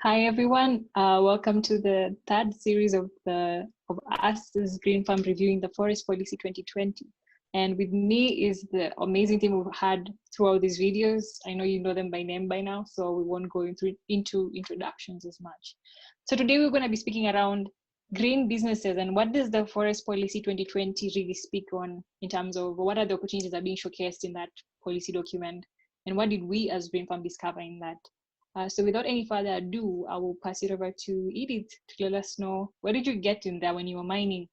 Hi everyone, welcome to the third series of us as Greenfirm reviewing the Forest Policy 2020. And with me is the amazing team we've had throughout these videos. I know you know them by name by now, so we won't go into introductions as much. So today we're going to be speaking around green businesses and what does the Forest Policy 2020 really speak on in terms of what are the opportunities that are being showcased in that policy document and what did we as Greenfirm discover in that. So without any further ado, I will pass it over to Edith to let us know, where did you get in there when you were mining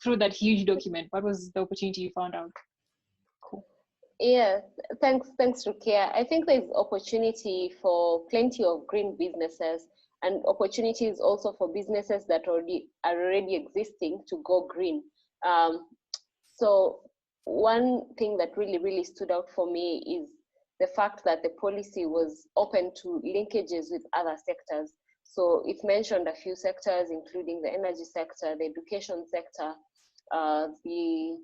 through that huge document? What was the opportunity you found out? Cool. Yeah, thanks, Rukia. I think there's opportunity for plenty of green businesses and opportunities also for businesses that are already existing to go green. So one thing that really stood out for me is the fact that the policy was open to linkages with other sectors. So it mentioned a few sectors, including the energy sector, the education sector, the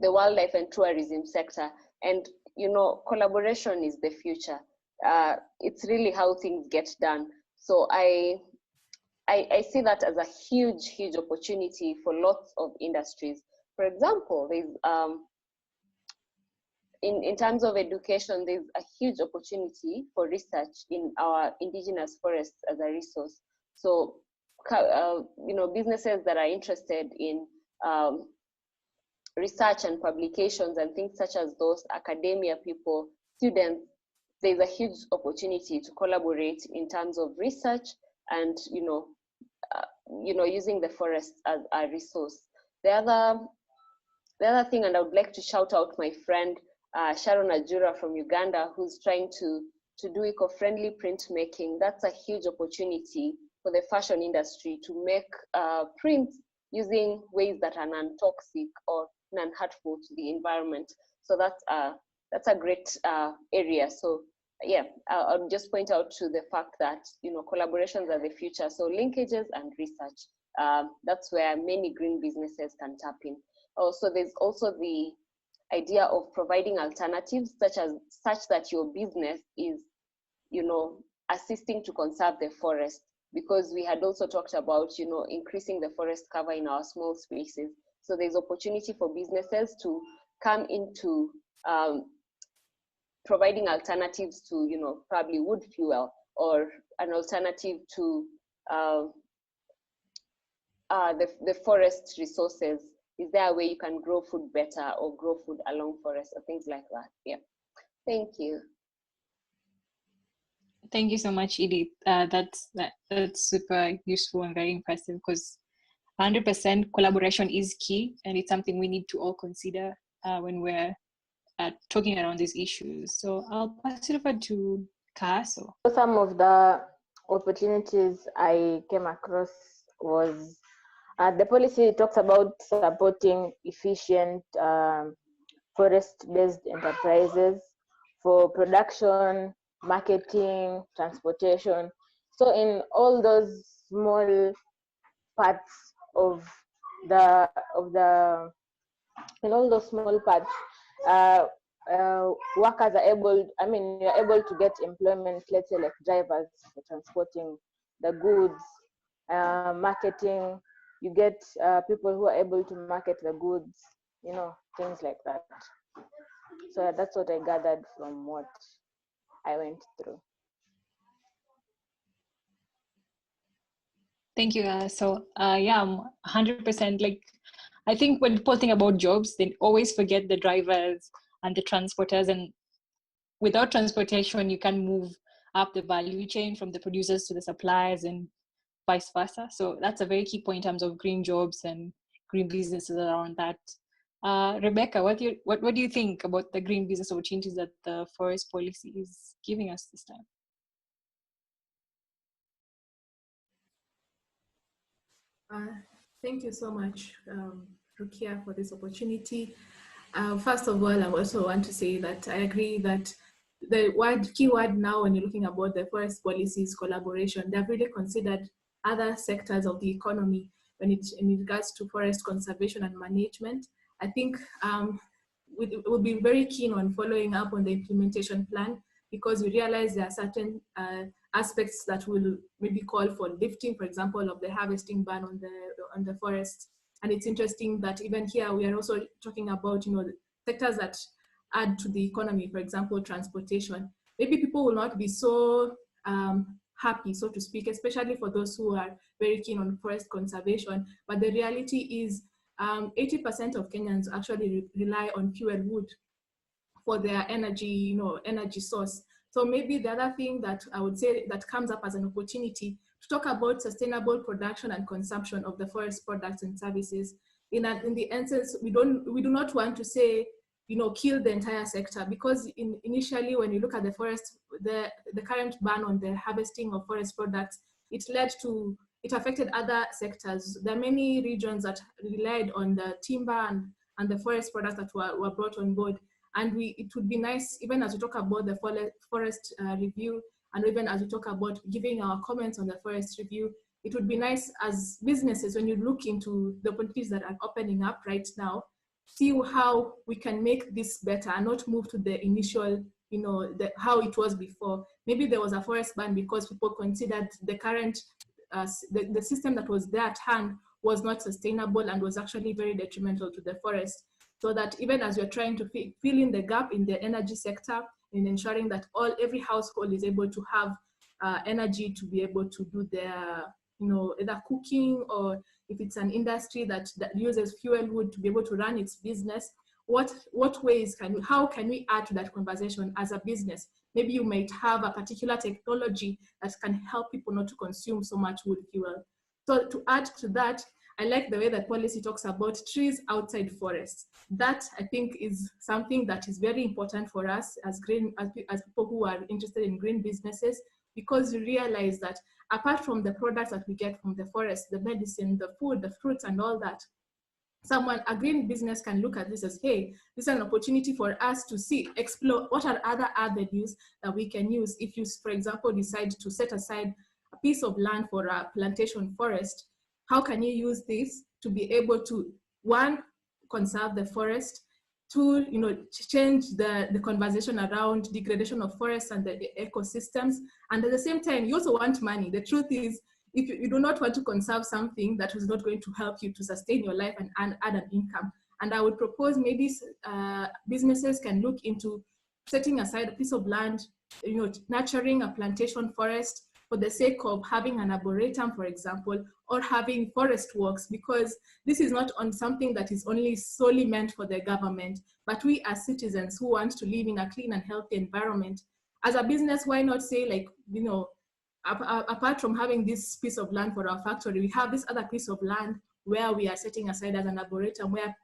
wildlife and tourism sector. And, you know, collaboration is the future. It's really how things get done. So I see that as a huge opportunity for lots of industries. For example, there's in terms of education, there's a huge opportunity for research in our indigenous forests as a resource. So, you know, businesses that are interested in research and publications and things such as those, academia people, students, there's a huge opportunity to collaborate in terms of research and, you know, using the forest as a resource. The other thing, and I would like to shout out my friend, Sharon Ajura from Uganda, who's trying to do eco-friendly printmaking. That's a huge opportunity for the fashion industry to make prints using ways that are non-toxic or non-hurtful to the environment. So that's a great area. So yeah, I'll just point out to the fact that, you know, collaborations are the future. So linkages and research, that's where many green businesses can tap in. Also, there's also the idea of providing alternatives such that your business is, you know, assisting to conserve the forest, because we had also talked about, you know, increasing the forest cover in our small spaces. So there's opportunity for businesses to come into providing alternatives to, you know, probably wood fuel or an alternative to the forest resources. Is there a way you can grow food better or grow food along forests or things like that? Yeah. Thank you. Thank you so much, Edith. That's super useful and very impressive, because 100% collaboration is key, and it's something we need to all consider when we're talking around these issues. So I'll pass it over to Kaso. Some of the opportunities I came across was the policy talks about supporting efficient forest-based enterprises for production, marketing, transportation. So in all those small parts of the in all those small parts, workers are able, you're able to get employment, let's say like drivers for transporting the goods, marketing, you get people who are able to market the goods, you know, things like that. So that's what I gathered from what I went through. Thank you. So yeah, I'm 100% like, I think when people think about jobs, they always forget the drivers and the transporters, and without transportation, you can move up the value chain from the producers to the suppliers and vice versa. So that's a very key point in terms of green jobs and green businesses around that. Rebecca, what do you think about the green business opportunities that the forest policy is giving us this time? Thank you so much, Rukia, for this opportunity. First of all, I also want to say that I agree that the key word now when you're looking about the forest policy is collaboration. They've really considered other sectors of the economy in regards to forest conservation and management. I think we'll be very keen on following up on the implementation plan because we realize there are certain aspects that will maybe call for lifting, for example, of the harvesting ban on the forest. And it's interesting that even here we are also talking about, you know, sectors that add to the economy, for example, transportation. Maybe people will not be so happy, so to speak, especially for those who are very keen on forest conservation. But the reality is 80% of Kenyans actually rely on fuel wood for their energy, you know, energy source. So maybe the other thing that I would say that comes up as an opportunity to talk about sustainable production and consumption of the forest products and services. In the essence, we do not want to say, you know, kill the entire sector, because initially when you look at the forest, the current ban on the harvesting of forest products, it affected other sectors. There are many regions that relied on the timber and the forest products that were brought on board. And it would be nice, even as we talk about the forest review, and even as we talk about giving our comments on the forest review, it would be nice as businesses, when you look into the opportunities that are opening up right now, see how we can make this better and not move to the initial, you know, how it was before. Maybe there was a forest ban because people considered the current, the system that was there at hand was not sustainable and was actually very detrimental to the forest. So that even as we're trying to fill in the gap in the energy sector, in ensuring that every household is able to have energy to be able to do their, you know, either cooking, or if it's an industry that uses fuel wood to be able to run its business, what ways how can we add to that conversation as a business? Maybe you might have a particular technology that can help people not to consume so much wood fuel. So to add to that, I like the way that policy talks about trees outside forests. That, I think, is something that is very important for us as people who are interested in green businesses, because we realize that apart from the products that we get from the forest, the medicine, the food, the fruits, and all that, a green business can look at this as, hey, this is an opportunity for us to explore what are other avenues that we can use. If you, for example, decide to set aside a piece of land for a plantation forest, how can you use this to be able to, one, conserve the forest, two, you know, change the conversation around degradation of forests and the ecosystems, and at the same time, you also want money. The truth is, if you do not want to conserve something that is not going to help you to sustain your life and add an income. And I would propose maybe businesses can look into setting aside a piece of land, you know, nurturing a plantation forest for the sake of having an arboretum, for example, or having forest walks, because this is not on something that is only solely meant for the government, but we as citizens who want to live in a clean and healthy environment. As a business, why not say, like, you know, apart from having this piece of land for our factory, we have this other piece of land where we are setting aside as an arboretum, where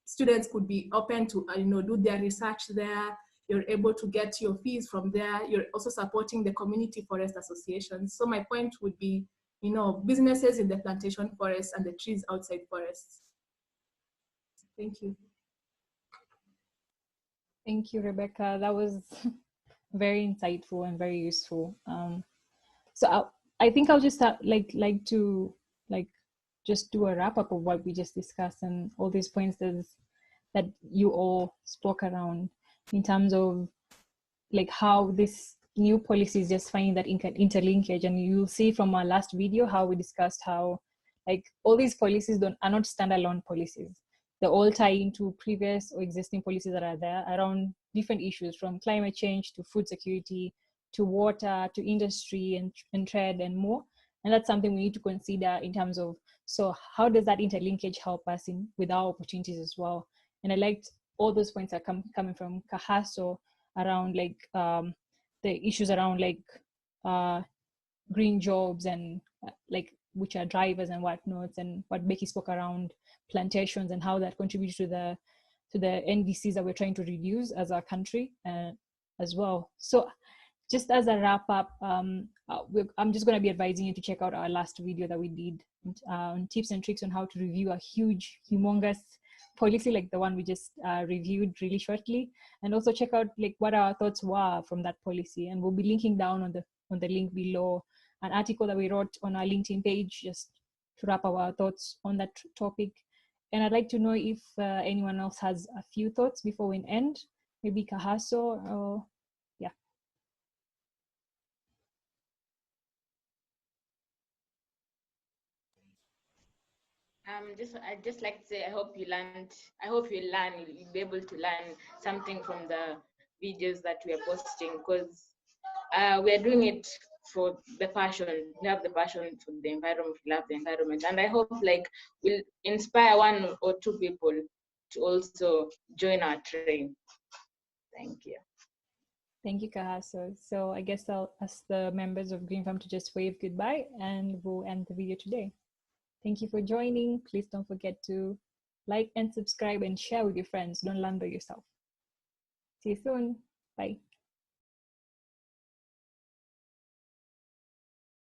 students could be open to, you know, do their research there. You're able to get your fees from there. You're also supporting the community forest associations. So my point would be, you know, businesses in the plantation forests and the trees outside forests. Thank you. Thank you, Rebecca. That was very insightful and very useful. So I think I'll just like to just do a wrap up of what we just discussed and all these points that you all spoke around, in terms of like how this new policy is just finding that interlinkage. And you'll see from our last video how we discussed how like all these policies are not standalone policies. They all tie into previous or existing policies that are there around different issues, from climate change to food security to water to industry and trade and more. And that's something we need to consider in terms of, so how does that interlinkage help us with our opportunities as well? And I liked all those points are coming from Kahaso around like the issues around like green jobs and like which are drivers and whatnots, and what Becky spoke around plantations and how that contributes to the NDCs that we're trying to reduce as a country as well. So just as a wrap up, I'm just going to be advising you to check out our last video that we did on tips and tricks on how to review a humongous policy like the one we just reviewed really shortly, and also check out like what our thoughts were from that policy. And we'll be linking down on the link below an article that we wrote on our LinkedIn page just to wrap up our thoughts on that topic. And I'd like to know if anyone else has a few thoughts before we end. Maybe Kahaso, or yeah. I'd just like to say, I hope you learn, you'll be able to learn something from the videos that we are posting, because we are doing it for the passion. We have the passion for the environment, we love the environment. And I hope like we'll inspire one or two people to also join our train. Thank you. Thank you, Kahaso. So I guess I'll ask the members of Greenfirm to just wave goodbye and we'll end the video today. Thank you for joining. Please don't forget to like and subscribe and share with your friends. Don't learn by yourself. See you soon. Bye.